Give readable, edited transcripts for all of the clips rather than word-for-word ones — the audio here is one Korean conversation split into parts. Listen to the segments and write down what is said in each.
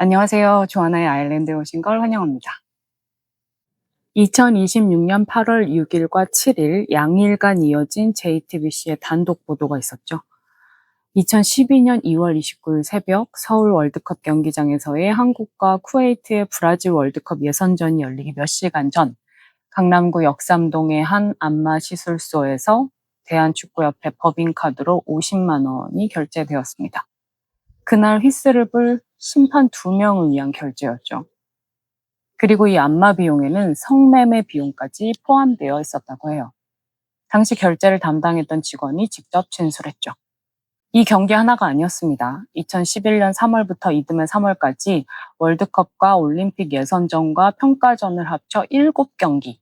안녕하세요. 조하나의 아일랜드에 오신 걸 환영합니다. 2026년 8월 6일과 7일 양일간 이어진 JTBC의 단독 보도가 있었죠. 2012년 2월 29일 새벽 서울 월드컵 경기장에서의 한국과 쿠웨이트의 브라질 월드컵 예선전이 열리기 몇 시간 전 강남구 역삼동의 한 안마시술소에서 대한축구협회 법인카드로 50만 원이 결제되었습니다. 그날 휘슬을 불 심판 2명을 위한 결제였죠. 그리고 이 안마 비용에는 성매매 비용까지 포함되어 있었다고 해요. 당시 결제를 담당했던 직원이 직접 진술했죠. 이 경기 하나가 아니었습니다. 2011년 3월부터 이듬해 3월까지 월드컵과 올림픽 예선전과 평가전을 합쳐 7경기.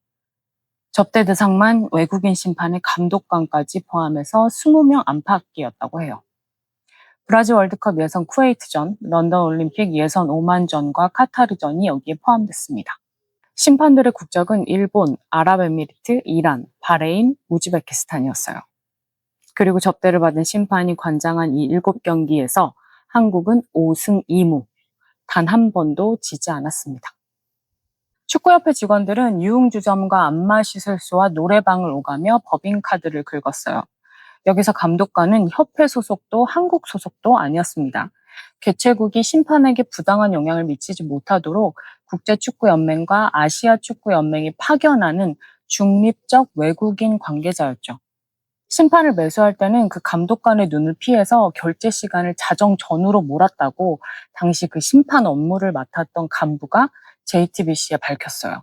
접대 대상만 외국인 심판의 감독관까지 포함해서 20명 안팎이었다고 해요. 브라질 월드컵 예선 쿠웨이트전, 런던 올림픽 예선 오만전과 카타르전이 여기에 포함됐습니다. 심판들의 국적은 일본, 아랍에미리트, 이란, 바레인, 우즈베키스탄이었어요. 그리고 접대를 받은 심판이 관장한 이 7경기에서 한국은 5승 2무, 단 한 번도 지지 않았습니다. 축구협회 직원들은 유흥주점과 안마시술소와 노래방을 오가며 법인카드를 긁었어요. 여기서 감독관은 협회 소속도 한국 소속도 아니었습니다. 개최국이 심판에게 부당한 영향을 미치지 못하도록 국제축구연맹과 아시아축구연맹이 파견하는 중립적 외국인 관계자였죠. 심판을 매수할 때는 그 감독관의 눈을 피해서 결제 시간을 자정 전후로 몰았다고 당시 그 심판 업무를 맡았던 간부가 JTBC에 밝혔어요.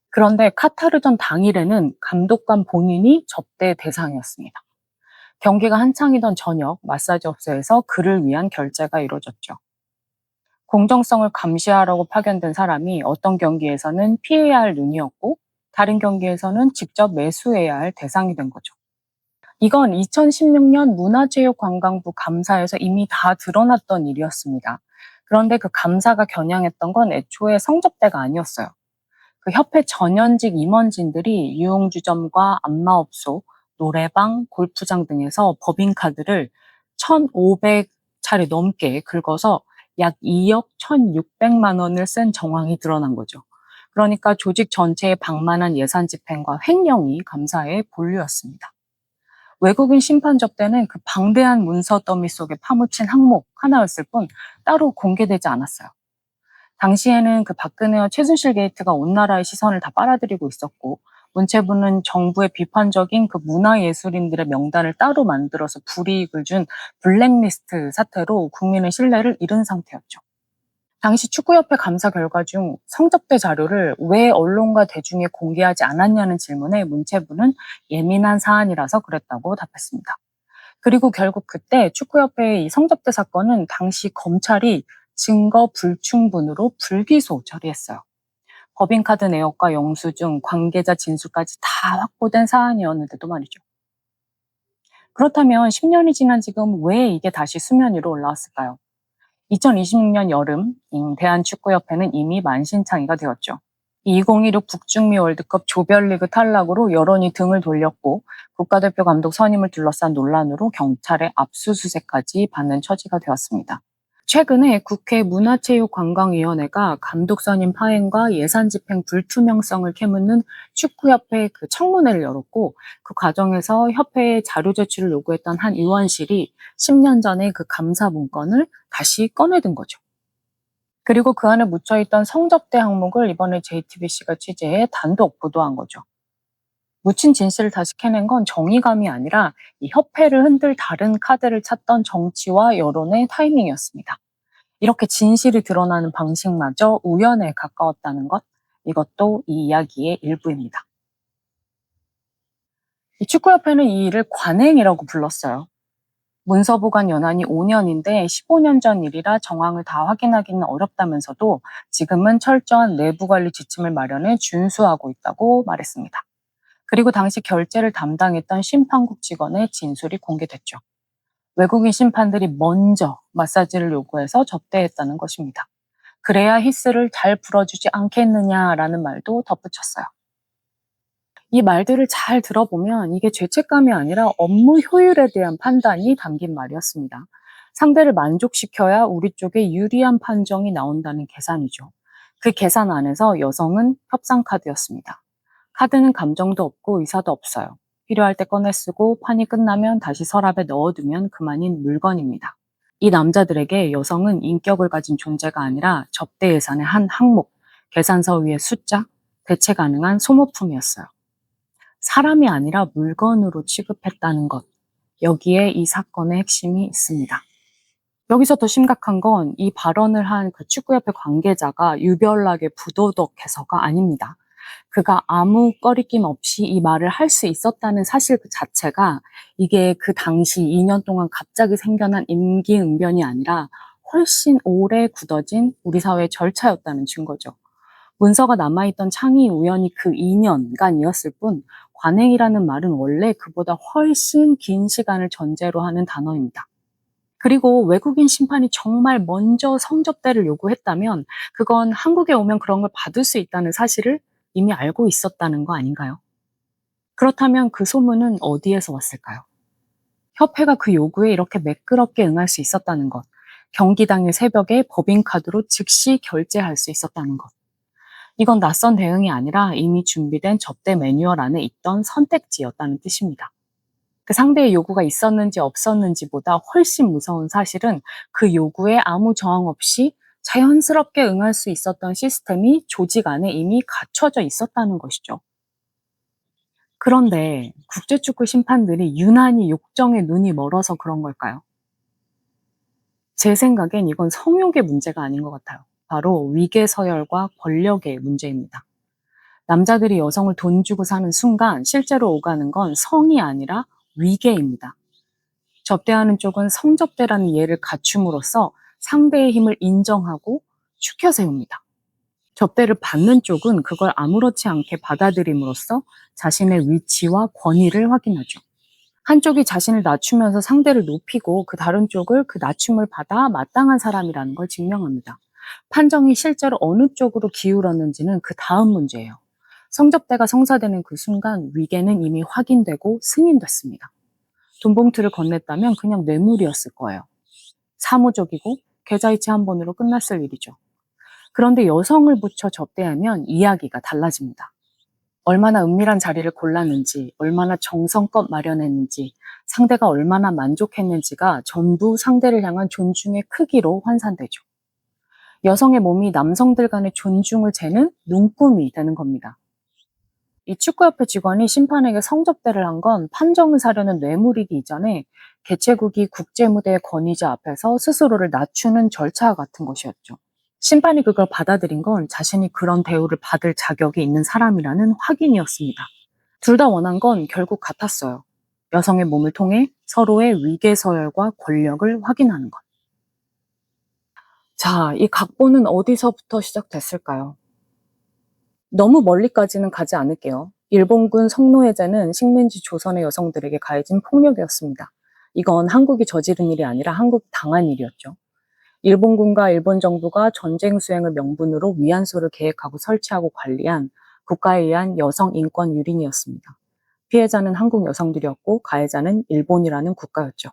그런데 카타르전 당일에는 감독관 본인이 접대 대상이었습니다. 경기가 한창이던 저녁 마사지업소에서 그를 위한 결제가 이루어졌죠. 공정성을 감시하라고 파견된 사람이 어떤 경기에서는 피해야 할 눈이었고 다른 경기에서는 직접 매수해야 할 대상이 된 거죠. 이건 2016년 문화체육관광부 감사에서 이미 다 드러났던 일이었습니다. 그런데 그 감사가 겨냥했던 건 애초에 성접대가 아니었어요. 그 협회 전현직 임원진들이 유흥주점과 안마업소, 노래방, 골프장 등에서 법인카드를 1,500차례 넘게 긁어서 약 2억 1,600만 원을 쓴 정황이 드러난 거죠. 그러니까 조직 전체의 방만한 예산 집행과 횡령이 감사의 본류였습니다. 외국인 심판 접대는 그 방대한 문서 더미 속에 파묻힌 항목 하나였을 뿐 따로 공개되지 않았어요. 당시에는 그 박근혜와 최순실 게이트가 온 나라의 시선을 다 빨아들이고 있었고 문체부는 정부의 비판적인 그 문화예술인들의 명단을 따로 만들어서 불이익을 준 블랙리스트 사태로 국민의 신뢰를 잃은 상태였죠. 당시 축구협회 감사 결과 중 성접대 자료를 왜 언론과 대중에 공개하지 않았냐는 질문에 문체부는 예민한 사안이라서 그랬다고 답했습니다. 그리고 결국 그때 축구협회의 이 성접대 사건은 당시 검찰이 증거 불충분으로 불기소 처리했어요. 법인카드 내역과 영수증, 관계자 진술까지 다 확보된 사안이었는데도 말이죠. 그렇다면 10년이 지난 지금 왜 이게 다시 수면 위로 올라왔을까요? 2026년 여름 대한축구협회는 이미 만신창이가 되었죠. 2016 북중미 월드컵 조별리그 탈락으로 여론이 등을 돌렸고 국가대표 감독 선임을 둘러싼 논란으로 경찰의 압수수색까지 받는 처지가 되었습니다. 최근에 국회 문화체육관광위원회가 감독 선임 파행과 예산 집행 불투명성을 캐묻는 축구협회 그 청문회를 열었고 그 과정에서 협회에 자료 제출을 요구했던 한 의원실이 10년 전에 그 감사 문건을 다시 꺼내든 거죠. 그리고 그 안에 묻혀있던 성접대 항목을 이번에 JTBC가 취재해 단독 보도한 거죠. 묻힌 진실을 다시 캐낸 건 정의감이 아니라 이 협회를 흔들 다른 카드를 찾던 정치와 여론의 타이밍이었습니다. 이렇게 진실이 드러나는 방식마저 우연에 가까웠다는 것, 이것도 이 이야기의 일부입니다. 이 축구협회는 이 일을 관행이라고 불렀어요. 문서보관 연한이 5년인데 15년 전 일이라 정황을 다 확인하기는 어렵다면서도 지금은 철저한 내부관리 지침을 마련해 준수하고 있다고 말했습니다. 그리고 당시 결제를 담당했던 심판국 직원의 진술이 공개됐죠. 외국인 심판들이 먼저 마사지를 요구해서 접대했다는 것입니다. 그래야 히스를 잘 불어주지 않겠느냐라는 말도 덧붙였어요. 이 말들을 잘 들어보면 이게 죄책감이 아니라 업무 효율에 대한 판단이 담긴 말이었습니다. 상대를 만족시켜야 우리 쪽에 유리한 판정이 나온다는 계산이죠. 그 계산 안에서 여성은 협상 카드였습니다. 카드는 감정도 없고 의사도 없어요. 필요할 때 꺼내 쓰고 판이 끝나면 다시 서랍에 넣어두면 그만인 물건입니다. 이 남자들에게 여성은 인격을 가진 존재가 아니라 접대 예산의 한 항목, 계산서 위의 숫자, 대체 가능한 소모품이었어요. 사람이 아니라 물건으로 취급했다는 것. 여기에 이 사건의 핵심이 있습니다. 여기서 더 심각한 건 이 발언을 한 그 축구협회 관계자가 유별나게 부도덕해서가 아닙니다. 그가 아무 꺼리낌 없이 이 말을 할 수 있었다는 사실 그 자체가 이게 그 당시 2년 동안 갑자기 생겨난 임기응변이 아니라 훨씬 오래 굳어진 우리 사회의 절차였다는 증거죠. 문서가 남아있던 창이 우연히 그 2년간이었을 뿐 관행이라는 말은 원래 그보다 훨씬 긴 시간을 전제로 하는 단어입니다. 그리고 외국인 심판이 정말 먼저 성접대를 요구했다면 그건 한국에 오면 그런 걸 받을 수 있다는 사실을 이미 알고 있었다는 거 아닌가요? 그렇다면 그 소문은 어디에서 왔을까요? 협회가 그 요구에 이렇게 매끄럽게 응할 수 있었다는 것, 경기 당일 새벽에 법인카드로 즉시 결제할 수 있었다는 것. 이건 낯선 대응이 아니라 이미 준비된 접대 매뉴얼 안에 있던 선택지였다는 뜻입니다. 그 상대의 요구가 있었는지 없었는지보다 훨씬 무서운 사실은 그 요구에 아무 저항 없이 자연스럽게 응할 수 있었던 시스템이 조직 안에 이미 갖춰져 있었다는 것이죠. 그런데 국제축구 심판들이 유난히 욕정에 눈이 멀어서 그런 걸까요? 제 생각엔 이건 성욕의 문제가 아닌 것 같아요. 바로 위계 서열과 권력의 문제입니다. 남자들이 여성을 돈 주고 사는 순간 실제로 오가는 건 성이 아니라 위계입니다. 접대하는 쪽은 성접대라는 이해를 갖춤으로써 상대의 힘을 인정하고 추켜 세웁니다. 접대를 받는 쪽은 그걸 아무렇지 않게 받아들임으로써 자신의 위치와 권위를 확인하죠. 한쪽이 자신을 낮추면서 상대를 높이고 그 다른 쪽을 그 낮춤을 받아 마땅한 사람이라는 걸 증명합니다. 판정이 실제로 어느 쪽으로 기울었는지는 그 다음 문제예요. 성접대가 성사되는 그 순간 위계는 이미 확인되고 승인됐습니다. 돈봉투를 건넸다면 그냥 뇌물이었을 거예요. 사무적이고 계좌이체 한 번으로 끝났을 일이죠. 그런데 여성을 붙여 접대하면 이야기가 달라집니다. 얼마나 은밀한 자리를 골랐는지, 얼마나 정성껏 마련했는지, 상대가 얼마나 만족했는지가 전부 상대를 향한 존중의 크기로 환산되죠. 여성의 몸이 남성들 간의 존중을 재는 눈금이 되는 겁니다. 이 축구협회 직원이 심판에게 성접대를 한 건 판정을 사려는 뇌물이기 이전에 개최국이 국제무대의 권위자 앞에서 스스로를 낮추는 절차와 같은 것이었죠. 심판이 그걸 받아들인 건 자신이 그런 대우를 받을 자격이 있는 사람이라는 확인이었습니다. 둘 다 원한 건 결국 같았어요. 여성의 몸을 통해 서로의 위계 서열과 권력을 확인하는 것. 자, 이 각본은 어디서부터 시작됐을까요? 너무 멀리까지는 가지 않을게요. 일본군 성노예제는 식민지 조선의 여성들에게 가해진 폭력이었습니다. 이건 한국이 저지른 일이 아니라 한국이 당한 일이었죠. 일본군과 일본 정부가 전쟁 수행을 명분으로 위안소를 계획하고 설치하고 관리한 국가에 의한 여성 인권 유린이었습니다. 피해자는 한국 여성들이었고 가해자는 일본이라는 국가였죠.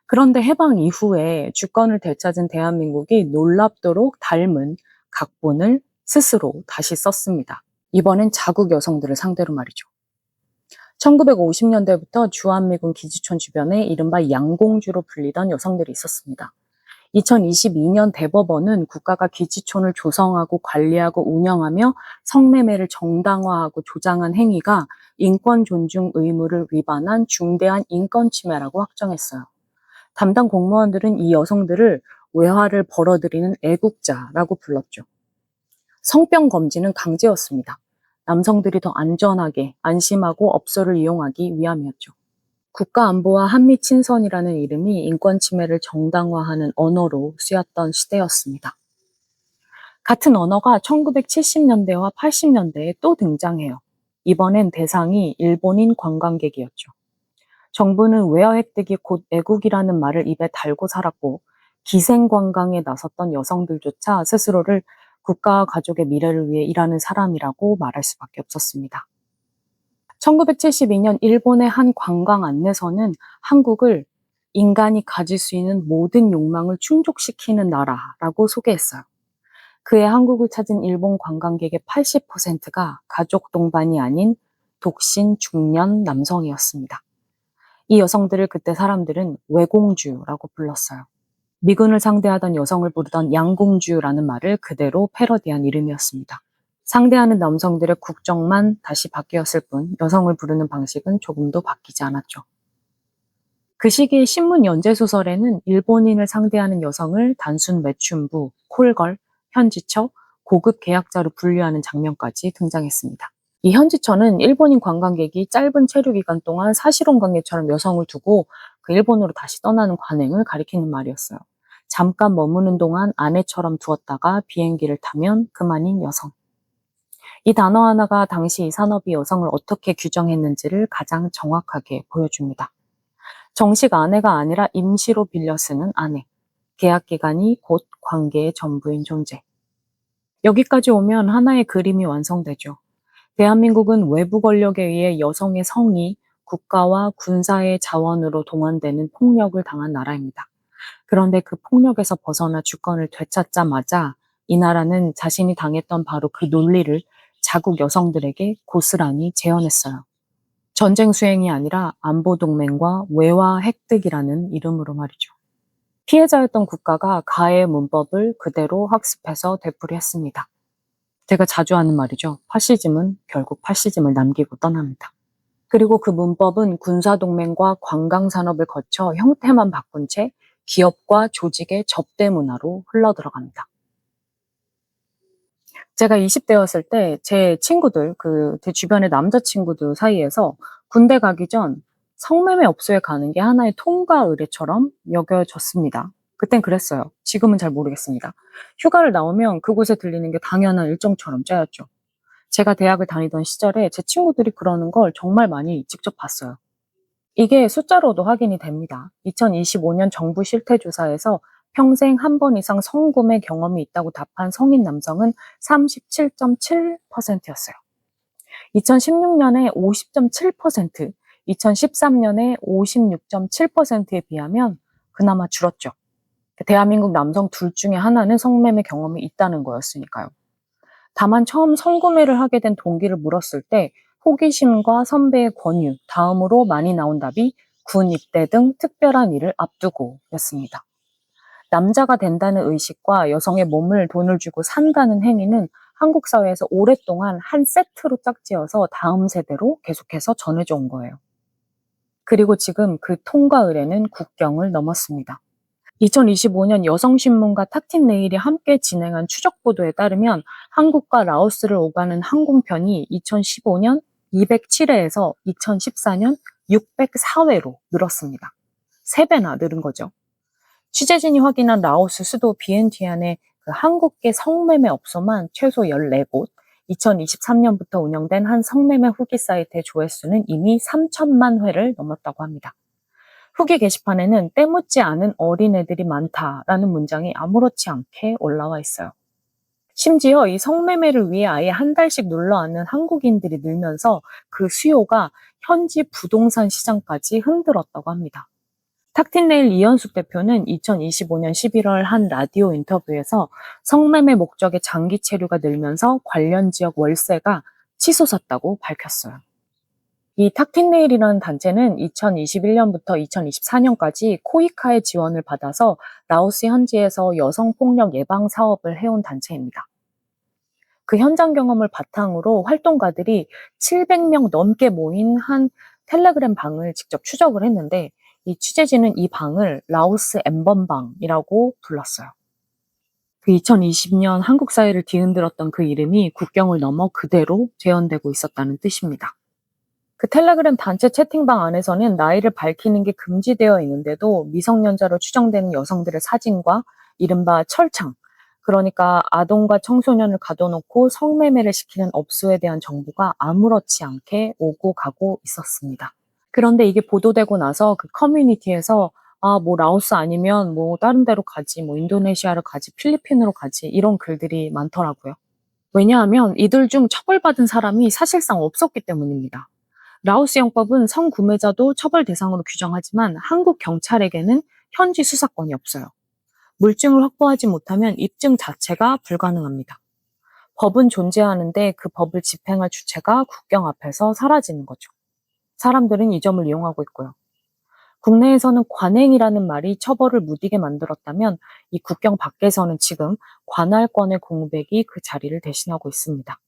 그런데 해방 이후에 주권을 되찾은 대한민국이 놀랍도록 닮은 각본을 스스로 다시 썼습니다. 이번엔 자국 여성들을 상대로 말이죠. 1950년대부터 주한미군 기지촌 주변에 이른바 양공주로 불리던 여성들이 있었습니다. 2022년 대법원은 국가가 기지촌을 조성하고 관리하고 운영하며 성매매를 정당화하고 조장한 행위가 인권 존중 의무를 위반한 중대한 인권 침해라고 확정했어요. 담당 공무원들은 이 여성들을 외화를 벌어들이는 애국자라고 불렀죠. 성병 검진은 강제였습니다. 남성들이 더 안전하게 안심하고 업소를 이용하기 위함이었죠. 국가안보와 한미친선이라는 이름이 인권 침해를 정당화하는 언어로 쓰였던 시대였습니다. 같은 언어가 1970년대와 80년대에 또 등장해요. 이번엔 대상이 일본인 관광객이었죠. 정부는 외화 획득이 곧 애국이라는 말을 입에 달고 살았고 기생관광에 나섰던 여성들조차 스스로를 국가와 가족의 미래를 위해 일하는 사람이라고 말할 수밖에 없었습니다. 1972년 일본의 한 관광 안내서는 한국을 인간이 가질 수 있는 모든 욕망을 충족시키는 나라라고 소개했어요. 그해 한국을 찾은 일본 관광객의 80%가 가족 동반이 아닌 독신 중년 남성이었습니다. 이 여성들을 그때 사람들은 외공주라고 불렀어요. 미군을 상대하던 여성을 부르던 양공주라는 말을 그대로 패러디한 이름이었습니다. 상대하는 남성들의 국적만 다시 바뀌었을 뿐 여성을 부르는 방식은 조금도 바뀌지 않았죠. 그 시기의 신문 연재소설에는 일본인을 상대하는 여성을 단순 매춘부, 콜걸, 현지처, 고급 계약자로 분류하는 장면까지 등장했습니다. 이 현지처는 일본인 관광객이 짧은 체류 기간 동안 사실혼 관계처럼 여성을 두고 그 일본으로 다시 떠나는 관행을 가리키는 말이었어요. 잠깐 머무는 동안 아내처럼 두었다가 비행기를 타면 그만인 여성. 이 단어 하나가 당시 이 산업이 여성을 어떻게 규정했는지를 가장 정확하게 보여줍니다. 정식 아내가 아니라 임시로 빌려 쓰는 아내. 계약 기간이 곧 관계의 전부인 존재. 여기까지 오면 하나의 그림이 완성되죠. 대한민국은 외부 권력에 의해 여성의 성이 국가와 군사의 자원으로 동원되는 폭력을 당한 나라입니다. 그런데 그 폭력에서 벗어나 주권을 되찾자마자 이 나라는 자신이 당했던 바로 그 논리를 자국 여성들에게 고스란히 재현했어요. 전쟁 수행이 아니라 안보동맹과 외화 획득이라는 이름으로 말이죠. 피해자였던 국가가 가해 문법을 그대로 학습해서 되풀이했습니다. 제가 자주 하는 말이죠. 파시즘은 결국 파시즘을 남기고 떠납니다. 그리고 그 문법은 군사동맹과 관광산업을 거쳐 형태만 바꾼 채 기업과 조직의 접대 문화로 흘러들어갑니다. 제가 20대였을 때 제 친구들, 제 주변의 남자친구들 사이에서 군대 가기 전 성매매 업소에 가는 게 하나의 통과 의례처럼 여겨졌습니다. 그땐 그랬어요. 지금은 잘 모르겠습니다. 휴가를 나오면 그곳에 들리는 게 당연한 일정처럼 짜였죠. 제가 대학을 다니던 시절에 제 친구들이 그러는 걸 정말 많이 직접 봤어요. 이게 숫자로도 확인이 됩니다. 2025년 정부 실태조사에서 평생 한 번 이상 성구매 경험이 있다고 답한 성인 남성은 37.7%였어요. 2016년에 50.7%, 2013년에 56.7%에 비하면 그나마 줄었죠. 대한민국 남성 둘 중에 하나는 성매매 경험이 있다는 거였으니까요. 다만 처음 성구매를 하게 된 동기를 물었을 때 호기심과 선배의 권유, 다음으로 많이 나온 답이 군 입대 등 특별한 일을 앞두고 였습니다. 남자가 된다는 의식과 여성의 몸을 돈을 주고 산다는 행위는 한국 사회에서 오랫동안 한 세트로 짝지어서 다음 세대로 계속해서 전해져 온 거예요. 그리고 지금 그 통과 의례는 국경을 넘었습니다. 2025년 여성신문과 탁틴네일이 함께 진행한 추적 보도에 따르면 한국과 라오스를 오가는 항공편이 2015년 207회에서 2014년 604회로 늘었습니다. 3배나 늘은 거죠. 취재진이 확인한 라오스 수도 비엔티안의 그 한국계 성매매 업소만 최소 14곳, 2023년부터 운영된 한 성매매 후기 사이트의 조회수는 이미 3천만 회를 넘었다고 합니다. 후기 게시판에는 때묻지 않은 어린애들이 많다라는 문장이 아무렇지 않게 올라와 있어요. 심지어 이 성매매를 위해 아예 한 달씩 눌러 앉는 한국인들이 늘면서 그 수요가 현지 부동산 시장까지 흔들었다고 합니다. 탁틴네일 이현숙 대표는 2025년 11월 한 라디오 인터뷰에서 성매매 목적의 장기 체류가 늘면서 관련 지역 월세가 치솟았다고 밝혔어요. 이 탁틴네일이라는 단체는 2021년부터 2024년까지 코이카의 지원을 받아서 라오스 현지에서 여성폭력 예방 사업을 해온 단체입니다. 그 현장 경험을 바탕으로 활동가들이 700명 넘게 모인 한 텔레그램 방을 직접 추적을 했는데 이 취재진은 이 방을 라오스 엠번방이라고 불렀어요. 그 2020년 한국 사회를 뒤흔들었던 그 이름이 국경을 넘어 그대로 재현되고 있었다는 뜻입니다. 그 텔레그램 단체 채팅방 안에서는 나이를 밝히는 게 금지되어 있는데도 미성년자로 추정되는 여성들의 사진과 이른바 철창, 그러니까 아동과 청소년을 가둬놓고 성매매를 시키는 업소에 대한 정보가 아무렇지 않게 오고 가고 있었습니다. 그런데 이게 보도되고 나서 그 커뮤니티에서 라오스 아니면 다른 데로 가지, 인도네시아로 가지, 필리핀으로 가지, 이런 글들이 많더라고요. 왜냐하면 이들 중 처벌받은 사람이 사실상 없었기 때문입니다. 라오스 영법은 성구매자도 처벌 대상으로 규정하지만 한국 경찰에게는 현지 수사권이 없어요. 물증을 확보하지 못하면 입증 자체가 불가능합니다. 법은 존재하는데 그 법을 집행할 주체가 국경 앞에서 사라지는 거죠. 사람들은 이 점을 이용하고 있고요. 국내에서는 관행이라는 말이 처벌을 무디게 만들었다면 이 국경 밖에서는 지금 관할권의 공백이 그 자리를 대신하고 있습니다.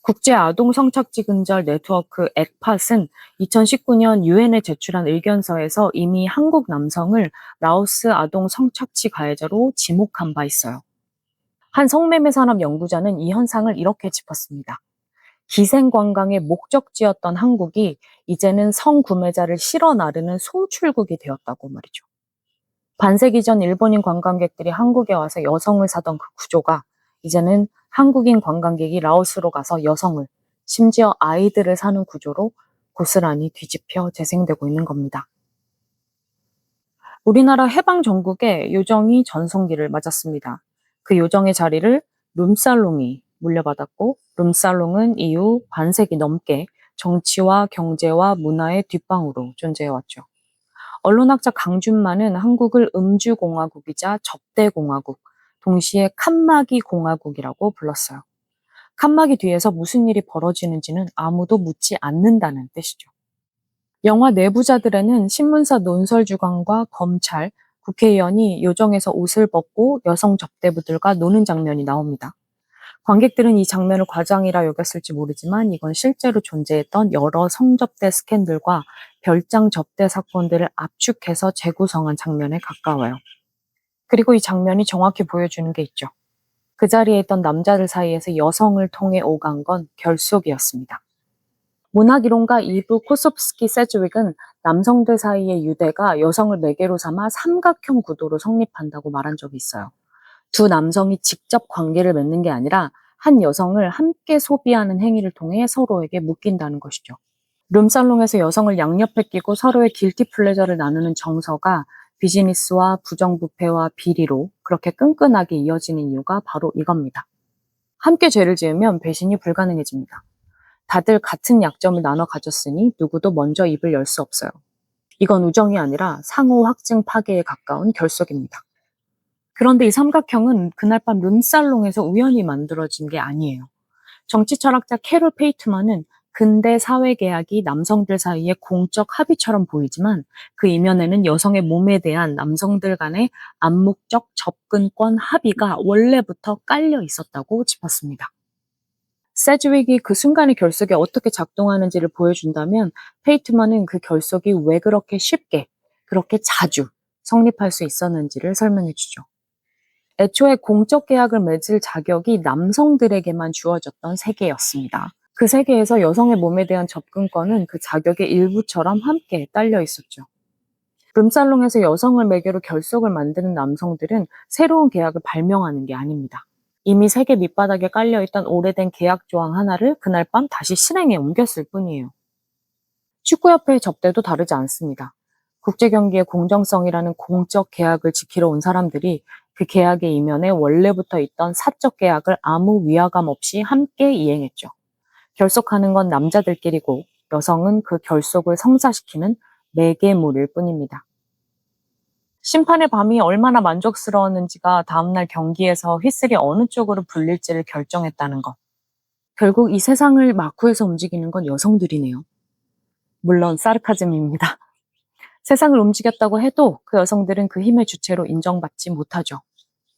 국제 아동 성착취 근절 네트워크 액팟은 2019년 유엔에 제출한 의견서에서 이미 한국 남성을 라오스 아동 성착취 가해자로 지목한 바 있어요. 한 성매매 산업 연구자는 이 현상을 이렇게 짚었습니다. 기생관광의 목적지였던 한국이 이제는 성구매자를 실어 나르는 소출국이 되었다고 말이죠. 반세기 전 일본인 관광객들이 한국에 와서 여성을 사던 그 구조가 이제는 한국인 관광객이 라오스로 가서 여성을, 심지어 아이들을 사는 구조로 고스란히 뒤집혀 재생되고 있는 겁니다. 우리나라 해방 전국에 요정이 전성기를 맞았습니다. 그 요정의 자리를 룸살롱이 물려받았고, 룸살롱은 이후 반세기 넘게 정치와 경제와 문화의 뒷방으로 존재해왔죠. 언론학자 강준만은 한국을 음주공화국이자 접대공화국, 동시에 칸막이 공화국이라고 불렀어요. 칸막이 뒤에서 무슨 일이 벌어지는지는 아무도 묻지 않는다는 뜻이죠. 영화 내부자들에는 신문사 논설주간과 검찰, 국회의원이 요정에서 옷을 벗고 여성 접대부들과 노는 장면이 나옵니다. 관객들은 이 장면을 과장이라 여겼을지 모르지만 이건 실제로 존재했던 여러 성접대 스캔들과 별장 접대 사건들을 압축해서 재구성한 장면에 가까워요. 그리고 이 장면이 정확히 보여주는 게 있죠. 그 자리에 있던 남자들 사이에서 여성을 통해 오간 건 결속이었습니다. 문학이론가 이브 코소프스키 세즈윅은 남성들 사이의 유대가 여성을 매개로 삼아 삼각형 구도로 성립한다고 말한 적이 있어요. 두 남성이 직접 관계를 맺는 게 아니라 한 여성을 함께 소비하는 행위를 통해 서로에게 묶인다는 것이죠. 룸살롱에서 여성을 양옆에 끼고 서로의 길티 플레저를 나누는 정서가 비즈니스와 부정부패와 비리로 그렇게 끈끈하게 이어지는 이유가 바로 이겁니다. 함께 죄를 지으면 배신이 불가능해집니다. 다들 같은 약점을 나눠 가졌으니 누구도 먼저 입을 열 수 없어요. 이건 우정이 아니라 상호 확증 파괴에 가까운 결속입니다. 그런데 이 삼각형은 그날 밤 룸살롱에서 우연히 만들어진 게 아니에요. 정치 철학자 캐롤 페이트만은 근대 사회계약이 남성들 사이의 공적 합의처럼 보이지만 그 이면에는 여성의 몸에 대한 남성들 간의 암묵적 접근권 합의가 원래부터 깔려 있었다고 짚었습니다. 세즈윅이 그 순간의 결속이 어떻게 작동하는지를 보여준다면 페이트만은 그 결속이 왜 그렇게 쉽게, 그렇게 자주 성립할 수 있었는지를 설명해 주죠. 애초에 공적 계약을 맺을 자격이 남성들에게만 주어졌던 세계였습니다. 그 세계에서 여성의 몸에 대한 접근권은 그 자격의 일부처럼 함께 딸려 있었죠. 룸살롱에서 여성을 매개로 결속을 만드는 남성들은 새로운 계약을 발명하는 게 아닙니다. 이미 세계 밑바닥에 깔려있던 오래된 계약 조항 하나를 그날 밤 다시 실행에 옮겼을 뿐이에요. 축구협회의 접대도 다르지 않습니다. 국제경기의 공정성이라는 공적 계약을 지키러 온 사람들이 그 계약의 이면에 원래부터 있던 사적 계약을 아무 위화감 없이 함께 이행했죠. 결속하는 건 남자들끼리고 여성은 그 결속을 성사시키는 매개물일 뿐입니다. 심판의 밤이 얼마나 만족스러웠는지가 다음날 경기에서 휘슬이 어느 쪽으로 불릴지를 결정했다는 것. 결국 이 세상을 마쿠에서 움직이는 건 여성들이네요. 물론 사르카즘입니다. 세상을 움직였다고 해도 그 여성들은 그 힘의 주체로 인정받지 못하죠.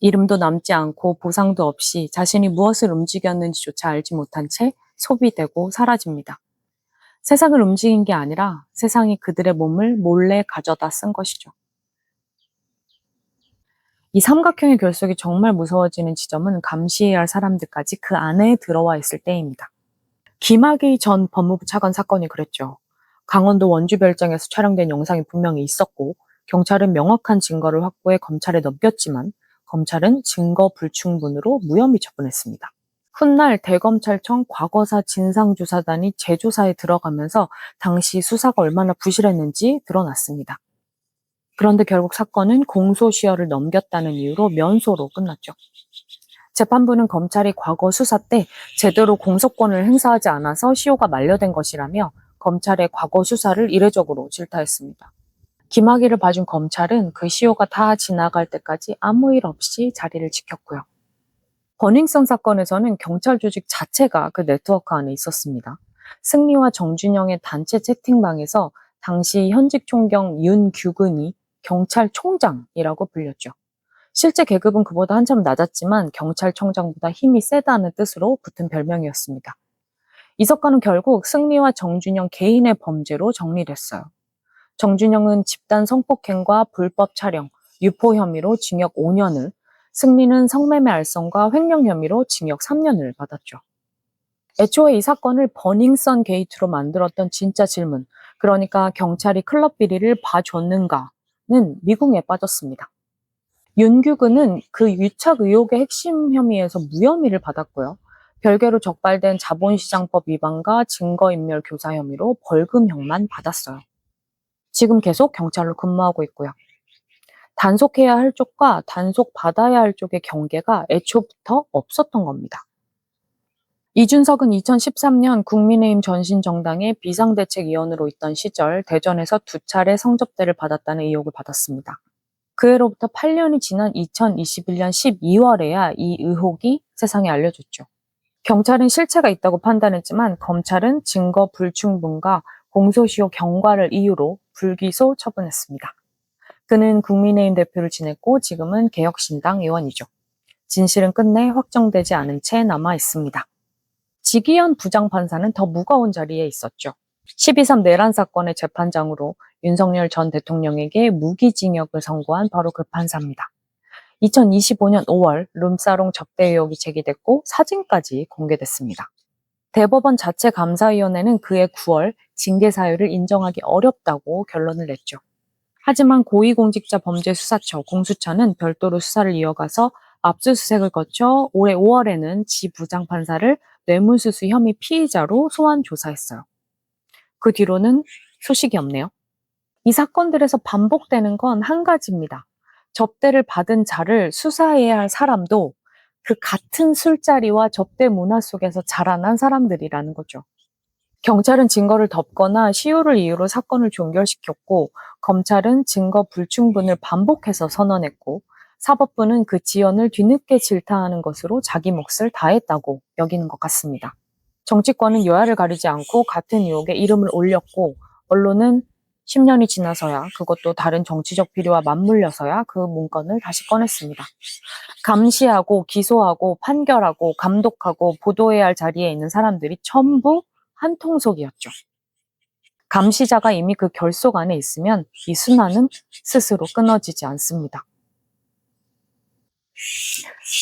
이름도 남지 않고 보상도 없이 자신이 무엇을 움직였는지조차 알지 못한 채 소비되고 사라집니다. 세상을 움직인 게 아니라 세상이 그들의 몸을 몰래 가져다 쓴 것이죠. 이 삼각형의 결속이 정말 무서워지는 지점은 감시해야 할 사람들까지 그 안에 들어와 있을 때입니다. 김학의 전 법무부 차관 사건이 그랬죠. 강원도 원주별장에서 촬영된 영상이 분명히 있었고 경찰은 명확한 증거를 확보해 검찰에 넘겼지만 검찰은 증거 불충분으로 무혐의 처분했습니다. 훗날 대검찰청 과거사 진상조사단이 재조사에 들어가면서 당시 수사가 얼마나 부실했는지 드러났습니다. 그런데 결국 사건은 공소시효를 넘겼다는 이유로 면소로 끝났죠. 재판부는 검찰이 과거 수사 때 제대로 공소권을 행사하지 않아서 시효가 만료된 것이라며 검찰의 과거 수사를 이례적으로 질타했습니다. 김학의를 봐준 검찰은 그 시효가 다 지나갈 때까지 아무 일 없이 자리를 지켰고요. 버닝썬 사건에서는 경찰 조직 자체가 그 네트워크 안에 있었습니다. 승리와 정준영의 단체 채팅방에서 당시 현직 총경 윤규근이 경찰총장이라고 불렸죠. 실제 계급은 그보다 한참 낮았지만 경찰청장보다 힘이 세다는 뜻으로 붙은 별명이었습니다. 이 사건은 결국 승리와 정준영 개인의 범죄로 정리됐어요. 정준영은 집단 성폭행과 불법 촬영, 유포 혐의로 징역 5년을, 승리는 성매매 알선과 횡령 혐의로 징역 3년을 받았죠. 애초에 이 사건을 버닝썬 게이트로 만들었던 진짜 질문, 그러니까 경찰이 클럽 비리를 봐줬는가는 미궁에 빠졌습니다. 윤규근은 그 유착 의혹의 핵심 혐의에서 무혐의를 받았고요. 별개로 적발된 자본시장법 위반과 증거인멸 교사 혐의로 벌금형만 받았어요. 지금 계속 경찰로 근무하고 있고요. 단속해야 할 쪽과 단속받아야 할 쪽의 경계가 애초부터 없었던 겁니다. 이준석은 2013년 국민의힘 전신정당의 비상대책위원으로 있던 시절 대전에서 2차례 성접대를 받았다는 의혹을 받았습니다. 그 해로부터 8년이 지난 2021년 12월에야 이 의혹이 세상에 알려졌죠. 경찰은 실체가 있다고 판단했지만 검찰은 증거 불충분과 공소시효 경과를 이유로 불기소 처분했습니다. 그는 국민의힘 대표를 지냈고 지금은 개혁신당 의원이죠. 진실은 끝내 확정되지 않은 채 남아 있습니다. 지기현 부장판사는 더 무거운 자리에 있었죠. 12.3 내란 사건의 재판장으로 윤석열 전 대통령에게 무기징역을 선고한 바로 그 판사입니다. 2025년 5월 룸사롱 접대 의혹이 제기됐고 사진까지 공개됐습니다. 대법원 자체감사위원회는 그해 9월 징계 사유를 인정하기 어렵다고 결론을 냈죠. 하지만 고위공직자범죄수사처 공수처는 별도로 수사를 이어가서 압수수색을 거쳐 올해 5월에는 지 부장판사를 뇌물수수 혐의 피의자로 소환 조사했어요. 그 뒤로는 소식이 없네요. 이 사건들에서 반복되는 건 한 가지입니다. 접대를 받은 자를 수사해야 할 사람도 그 같은 술자리와 접대 문화 속에서 자라난 사람들이라는 거죠. 경찰은 증거를 덮거나 시효를 이유로 사건을 종결시켰고 검찰은 증거 불충분을 반복해서 선언했고 사법부는 그 지연을 뒤늦게 질타하는 것으로 자기 몫을 다했다고 여기는 것 같습니다. 정치권은 여야를 가리지 않고 같은 의혹에 이름을 올렸고 언론은 10년이 지나서야 그것도 다른 정치적 필요와 맞물려서야 그 문건을 다시 꺼냈습니다. 감시하고 기소하고 판결하고 감독하고 보도해야 할 자리에 있는 사람들이 전부 한 통속이었죠. 감시자가 이미 그 결속 안에 있으면 이 순환은 스스로 끊어지지 않습니다.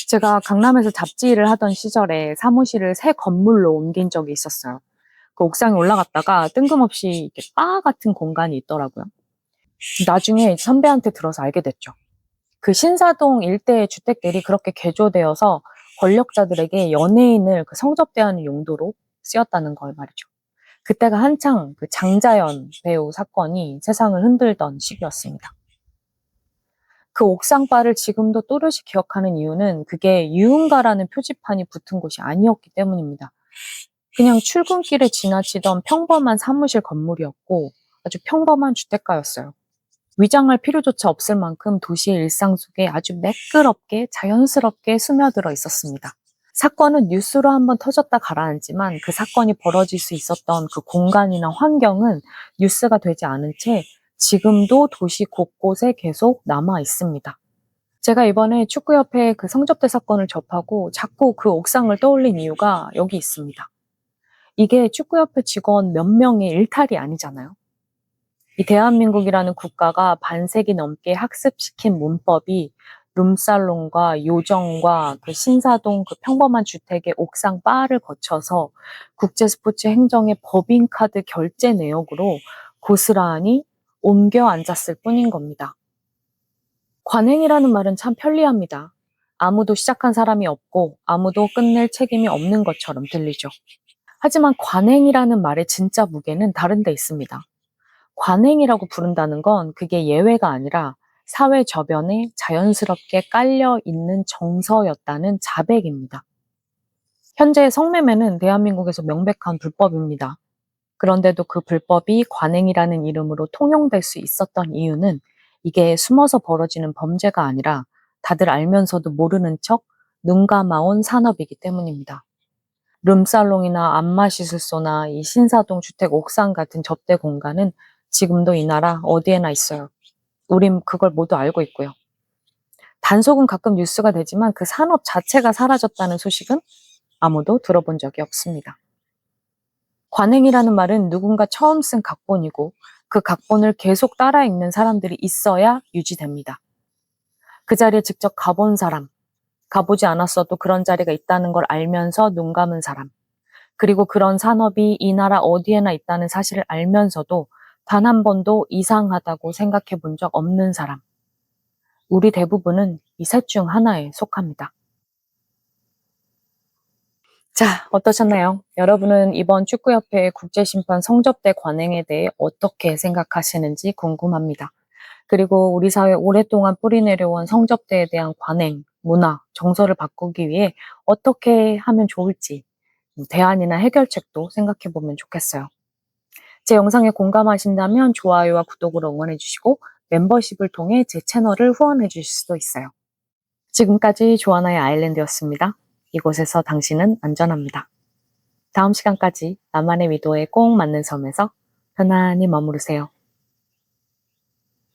제가 강남에서 잡지를 하던 시절에 사무실을 새 건물로 옮긴 적이 있었어요. 그 옥상에 올라갔다가 뜬금없이 이렇게 바 같은 공간이 있더라고요. 나중에 선배한테 들어서 알게 됐죠. 그 신사동 일대의 주택들이 그렇게 개조되어서 권력자들에게 연예인을 그 성접대하는 용도로 쓰였다는 걸 말이죠. 그때가 한창 그 장자연 배우 사건이 세상을 흔들던 시기였습니다. 그 옥상바를 지금도 또렷이 기억하는 이유는 그게 유흥가라는 표지판이 붙은 곳이 아니었기 때문입니다. 그냥 출근길에 지나치던 평범한 사무실 건물이었고 아주 평범한 주택가였어요. 위장할 필요조차 없을 만큼 도시의 일상 속에 아주 매끄럽게 자연스럽게 스며들어 있었습니다. 사건은 뉴스로 한번 터졌다 가라앉지만 그 사건이 벌어질 수 있었던 그 공간이나 환경은 뉴스가 되지 않은 채 지금도 도시 곳곳에 계속 남아 있습니다. 제가 이번에 축구협회 그 성접대 사건을 접하고 자꾸 그 옥상을 떠올린 이유가 여기 있습니다. 이게 축구협회 직원 몇 명의 일탈이 아니잖아요. 이 대한민국이라는 국가가 반세기 넘게 학습시킨 문법이 룸살롱과 요정과 그 신사동 그 평범한 주택의 옥상 바를 거쳐서 국제스포츠 행정의 법인카드 결제 내역으로 고스란히 옮겨 앉았을 뿐인 겁니다. 관행이라는 말은 참 편리합니다. 아무도 시작한 사람이 없고 아무도 끝낼 책임이 없는 것처럼 들리죠. 하지만 관행이라는 말의 진짜 무게는 다른 데 있습니다. 관행이라고 부른다는 건 그게 예외가 아니라 사회 저변에 자연스럽게 깔려 있는 정서였다는 자백입니다. 현재 성매매는 대한민국에서 명백한 불법입니다. 그런데도 그 불법이 관행이라는 이름으로 통용될 수 있었던 이유는 이게 숨어서 벌어지는 범죄가 아니라 다들 알면서도 모르는 척 눈 감아온 산업이기 때문입니다. 룸살롱이나 안마시술소나 이 신사동 주택 옥상 같은 접대 공간은 지금도 이 나라 어디에나 있어요. 우린 그걸 모두 알고 있고요. 단속은 가끔 뉴스가 되지만 그 산업 자체가 사라졌다는 소식은 아무도 들어본 적이 없습니다. 관행이라는 말은 누군가 처음 쓴 각본이고 그 각본을 계속 따라 읽는 사람들이 있어야 유지됩니다. 그 자리에 직접 가본 사람, 가보지 않았어도 그런 자리가 있다는 걸 알면서 눈 감은 사람, 그리고 그런 산업이 이 나라 어디에나 있다는 사실을 알면서도 단 한 번도 이상하다고 생각해 본 적 없는 사람. 우리 대부분은 이 셋 중 하나에 속합니다. 자, 어떠셨나요? 여러분은 이번 축구협회 국제심판 성접대 관행에 대해 어떻게 생각하시는지 궁금합니다. 그리고 우리 사회에 오랫동안 뿌리내려온 성접대에 대한 관행, 문화, 정서를 바꾸기 위해 어떻게 하면 좋을지 대안이나 해결책도 생각해 보면 좋겠어요. 제 영상에 공감하신다면 좋아요와 구독으로 응원해 주시고 멤버십을 통해 제 채널을 후원해 주실 수도 있어요. 지금까지 조아나의 아일랜드였습니다. 이곳에서 당신은 안전합니다. 다음 시간까지 나만의 위도에 꼭 맞는 섬에서 편안히 머무르세요.